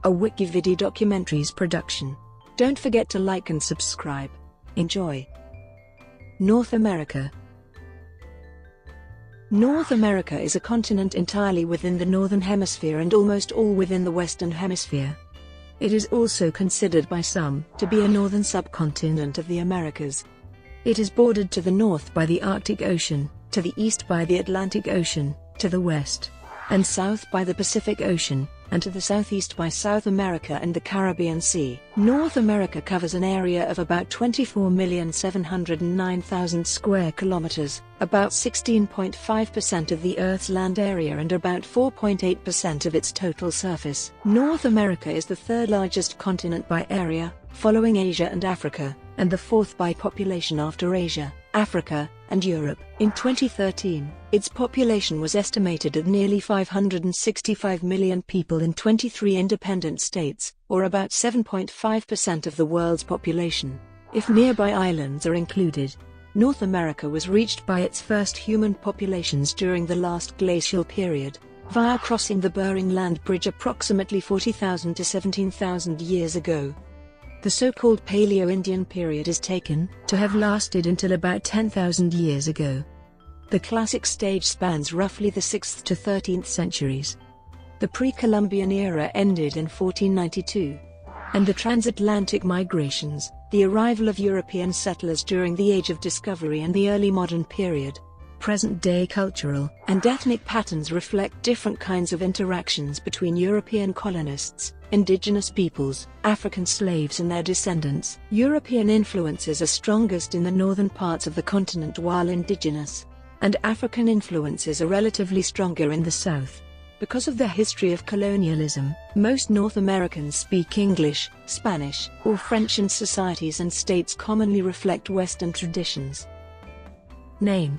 a WikiVidi documentaries production. Don't forget to like and subscribe. Enjoy. North America. North America is a continent entirely within the Northern Hemisphere and almost all within the Western Hemisphere. It is also considered by some to be a northern subcontinent of the Americas. It is bordered to the north by the Arctic Ocean, to the east by the Atlantic Ocean, to the west and south by the Pacific Ocean, and to the southeast by South America and the Caribbean Sea. North America covers an area of about 24,709,000 square kilometers, about 16.5% of the Earth's land area and about 4.8% of its total surface. North America is the third largest continent by area, following Asia and Africa, and the fourth by population after Asia, Africa, and Europe. In 2013, its population was estimated at nearly 565 million people in 23 independent states, or about 7.5% of the world's population. If nearby islands are included, North America was reached by its first human populations during the last glacial period, via crossing the Bering land bridge approximately 40,000 to 17,000 years ago. The so-called Paleo-Indian period is taken to have lasted until about 10,000 years ago. The classic stage spans roughly the 6th to 13th centuries. The pre-Columbian era ended in 1492. And the transatlantic migrations, the arrival of European settlers during the Age of Discovery and the early modern period. Present-day cultural and ethnic patterns reflect different kinds of interactions between European colonists, indigenous peoples, African slaves and their descendants. European influences are strongest in the northern parts of the continent while indigenous and African influences are relatively stronger in the south. Because of their history of colonialism, most North Americans speak English, Spanish, or French, and societies and states commonly reflect Western traditions. Name.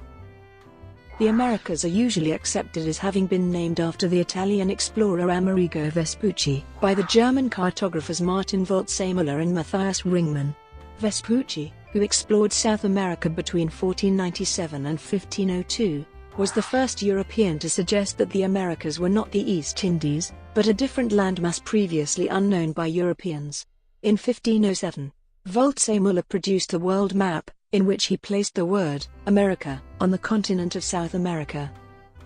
The Americas are usually accepted as having been named after the Italian explorer Amerigo Vespucci by the German cartographers Martin Waldseemüller and Matthias Ringmann. Vespucci, who explored South America between 1497 and 1502, was the first European to suggest that the Americas were not the East Indies, but a different landmass previously unknown by Europeans. In 1507, Waldseemüller produced the world map, in which he placed the word America on the continent of South America,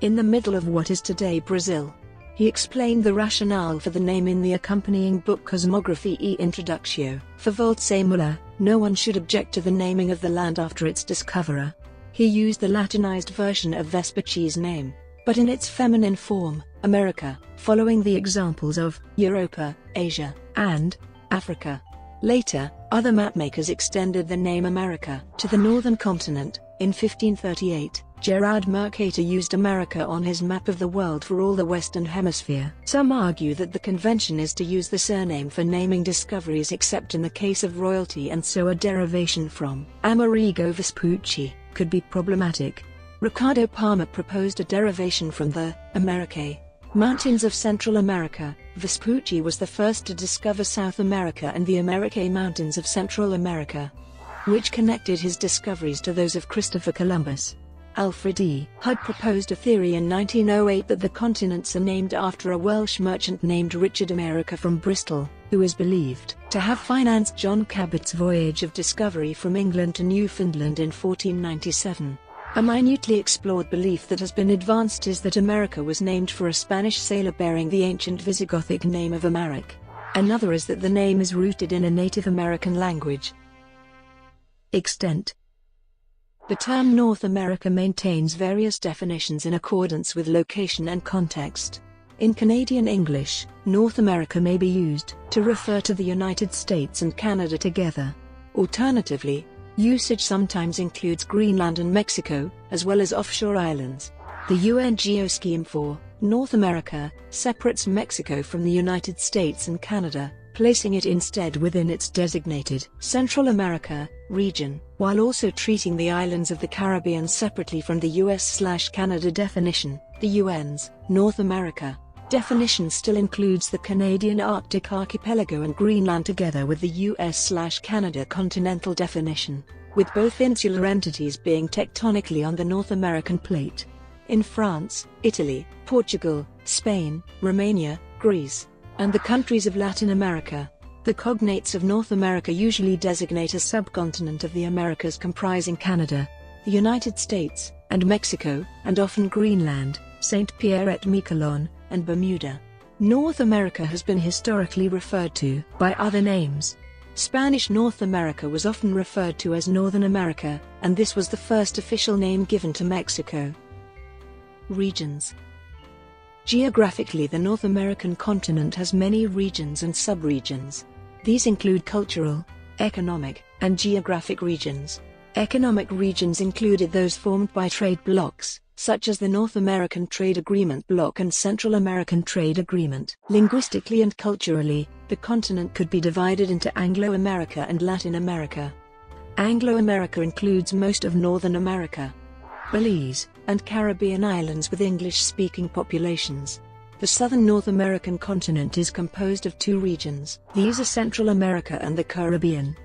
in the middle of what is today Brazil. He explained the rationale for the name in the accompanying book Cosmographie e Introductio. For Waldseemüller, no one should object to the naming of the land after its discoverer. He used the Latinized version of Vespucci's name, but in its feminine form, America, following the examples of Europa, Asia, and Africa. Later, other mapmakers extended the name America to the northern continent. In 1538, Gerard Mercator used America on his map of the world for all the Western Hemisphere. Some argue that the convention is to use the surname for naming discoveries except in the case of royalty, and so a derivation from Amerigo Vespucci could be problematic. Ricardo Palmer proposed a derivation from the Americae Mountains of Central America. Vespucci was the first to discover South America and the Americae Mountains of Central America, which connected his discoveries to those of Christopher Columbus. Alfred E. Hudd proposed a theory in 1908 that the continents are named after a Welsh merchant named Richard America from Bristol, who is believed to have financed John Cabot's voyage of discovery from England to Newfoundland in 1497. A minutely explored belief that has been advanced is that America was named for a Spanish sailor bearing the ancient Visigothic name of Amaric. Another is that the name is rooted in a Native American language. Extent. The term North America maintains various definitions in accordance with location and context. In Canadian English, North America may be used to refer to the United States and Canada together. Alternatively, usage sometimes includes Greenland and Mexico, as well as offshore islands. The UN Geoscheme for North America separates Mexico from the United States and Canada, placing it instead within its designated Central America region, while also treating the islands of the Caribbean separately from the US/Canada definition. The UN's North America definition still includes the Canadian Arctic archipelago and Greenland together with the US/Canada continental definition, with both insular entities being tectonically on the North American plate. In France, Italy, Portugal, Spain, Romania, Greece, and the countries of Latin America. The cognates of North America usually designate a subcontinent of the Americas comprising Canada, the United States, and Mexico, and often Greenland, Saint Pierre et Miquelon, and Bermuda. North America has been historically referred to by other names. Spanish North America was often referred to as Northern America, and this was the first official name given to Mexico. Regions. Geographically, the North American continent has many regions and subregions. These include cultural, economic, and geographic regions. Economic regions included those formed by trade blocs, such as the North American Trade Agreement Bloc and Central American Trade Agreement. Linguistically and culturally, the continent could be divided into Anglo-America and Latin America. Anglo-America includes most of Northern America, Belize, and Caribbean islands with English-speaking populations. The southern North American continent is composed of two regions. These are Central America and the Caribbean.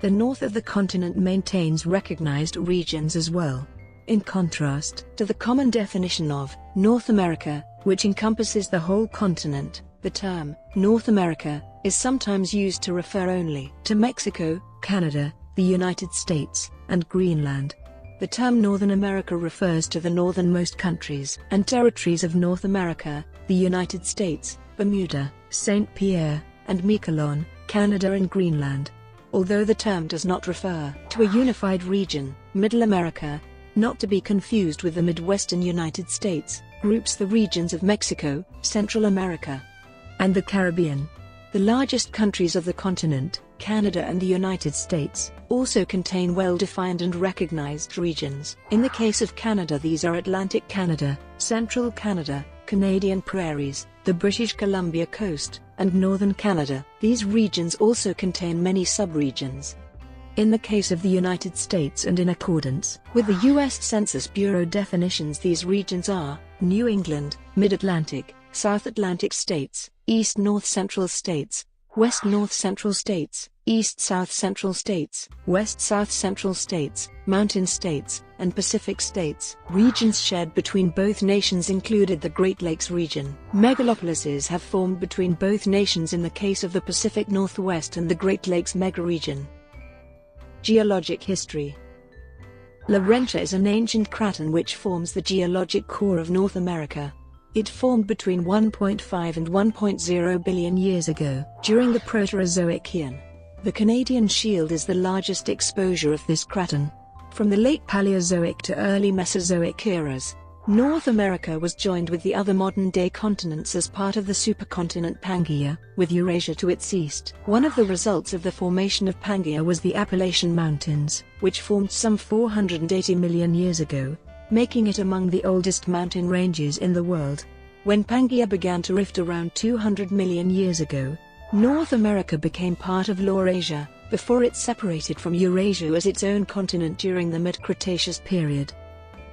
The north of the continent maintains recognized regions as well. In contrast to the common definition of North America, which encompasses the whole continent, the term North America is sometimes used to refer only to Mexico, Canada, the United States, and Greenland. The term Northern America refers to the northernmost countries and territories of North America, the United States, Bermuda, Saint Pierre, and Miquelon, Canada and Greenland. Although the term does not refer to a unified region, Middle America, not to be confused with the Midwestern United States, groups the regions of Mexico, Central America, and the Caribbean. The largest countries of the continent, Canada and the United States, also contain well-defined and recognized regions. In the case of Canada, these are Atlantic Canada, Central Canada, Canadian Prairies, the British Columbia coast, and Northern Canada. These regions also contain many subregions. In the case of the United States and in accordance with the U.S. Census Bureau definitions, these regions are New England, Mid-Atlantic, South Atlantic states, East-North Central states, West-North Central states, East-South Central states, West-South Central states, Mountain states, and Pacific states. Regions shared between both nations included the Great Lakes region. Megalopolises have formed between both nations in the case of the Pacific Northwest and the Great Lakes megaregion. Geologic history. Laurentia is an ancient craton which forms the geologic core of North America. It formed between 1.5 and 1.0 billion years ago, during the Proterozoic Eon. The Canadian Shield is the largest exposure of this craton. From the late Paleozoic to early Mesozoic eras, North America was joined with the other modern-day continents as part of the supercontinent Pangaea, with Eurasia to its east. One of the results of the formation of Pangaea was the Appalachian Mountains, which formed some 480 million years ago, making it among the oldest mountain ranges in the world. When Pangaea began to rift around 200 million years ago, North America became part of Laurasia, before it separated from Eurasia as its own continent during the Mid-Cretaceous period.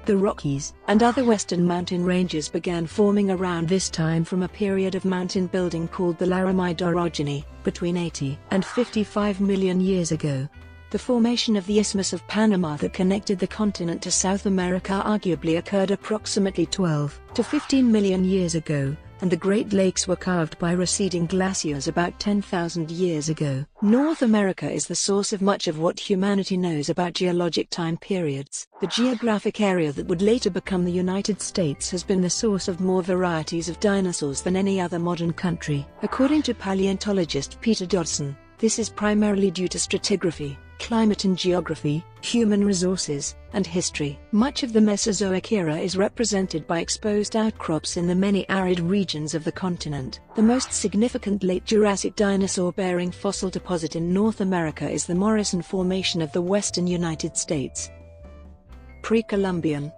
The Rockies and other western mountain ranges began forming around this time from a period of mountain building called the Laramide orogeny, between 80 and 55 million years ago. The formation of the Isthmus of Panama that connected the continent to South America arguably occurred approximately 12 to 15 million years ago, and the Great Lakes were carved by receding glaciers about 10,000 years ago. North America is the source of much of what humanity knows about geologic time periods. The geographic area that would later become the United States has been the source of more varieties of dinosaurs than any other modern country. According to paleontologist Peter Dodson, this is primarily due to stratigraphy, climate and geography, human resources, and history. Much of the Mesozoic era is represented by exposed outcrops in the many arid regions of the continent. The most significant late Jurassic dinosaur-bearing fossil deposit in North America is the Morrison Formation of the western United States. Pre-Columbian.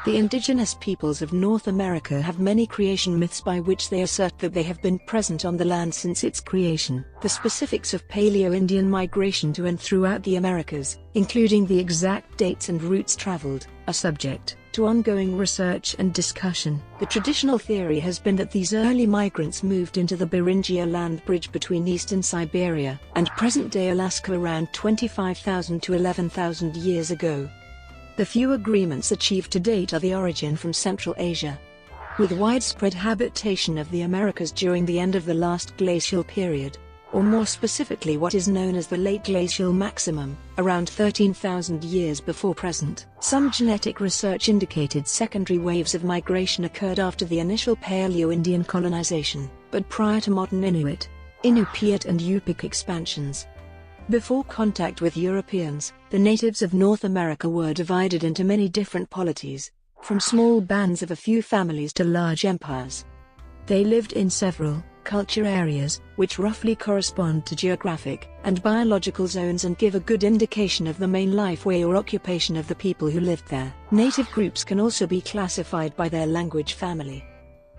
The indigenous peoples of North America have many creation myths by which they assert that they have been present on the land since its creation. The specifics of Paleo-Indian migration to and throughout the Americas, including the exact dates and routes traveled, are subject to ongoing research and discussion. The traditional theory has been that these early migrants moved into the Beringia land bridge between eastern Siberia and present-day Alaska around 25,000 to 11,000 years ago. The few agreements achieved to date are the origin from Central Asia, with widespread habitation of the Americas during the end of the last glacial period, or more specifically what is known as the late glacial maximum, around 13,000 years before present. Some genetic research indicated secondary waves of migration occurred after the initial Paleo-Indian colonization, but prior to modern Inuit, Inupiat and Yupik expansions. Before contact with Europeans, the natives of North America were divided into many different polities, from small bands of a few families to large empires. They lived in several culture areas, which roughly correspond to geographic and biological zones and give a good indication of the main life way or occupation of the people who lived there. Native groups can also be classified by their language family.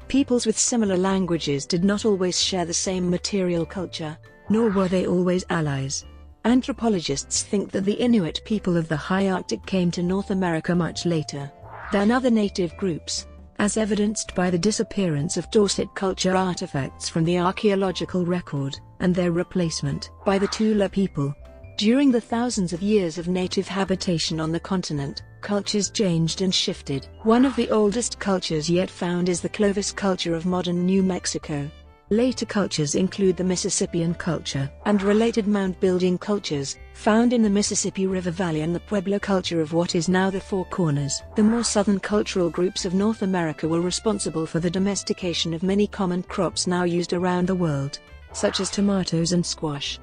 Peoples with similar languages did not always share the same material culture, nor were they always allies. Anthropologists think that the Inuit people of the high Arctic came to North America much later than other native groups, as evidenced by the disappearance of Dorset culture artifacts from the archaeological record, and their replacement by the Tula people. During the thousands of years of native habitation on the continent, cultures changed and shifted. One of the oldest cultures yet found is the Clovis culture of modern New Mexico. Later cultures include the Mississippian culture and related mound-building cultures, found in the Mississippi River Valley, and the Pueblo culture of what is now the Four Corners. The more southern cultural groups of North America were responsible for the domestication of many common crops now used around the world, such as tomatoes and squash.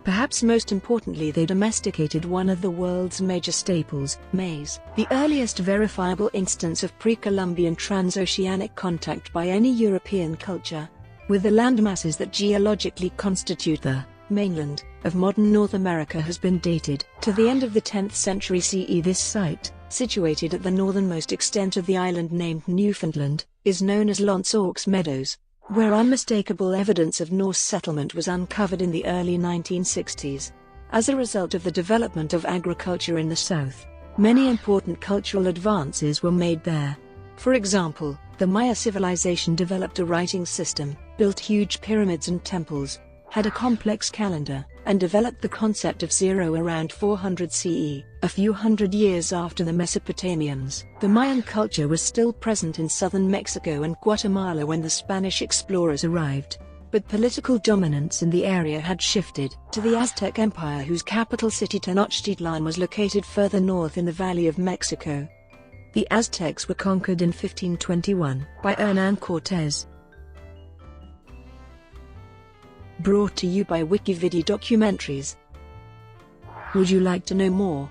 Perhaps most importantly, they domesticated one of the world's major staples, maize. The earliest verifiable instance of pre-Columbian transoceanic contact by any European culture with the landmasses that geologically constitute the mainland of modern North America has been dated to the end of the 10th century CE. This site, situated at the northernmost extent of the island named Newfoundland, is known as L'Anse-aux Meadows, where unmistakable evidence of Norse settlement was uncovered in the early 1960s. As a result of the development of agriculture in the south, many important cultural advances were made there. For example, the Maya civilization developed a writing system, built huge pyramids and temples, had a complex calendar, and developed the concept of zero around 400 CE, a few hundred years after the Mesopotamians. The Mayan culture was still present in southern Mexico and Guatemala when the Spanish explorers arrived, but political dominance in the area had shifted to the Aztec Empire, whose capital city Tenochtitlan was located further north in the Valley of Mexico. The Aztecs were conquered in 1521 by Hernán Cortés. Brought to you by WikiVidi documentaries. Would you like to know more?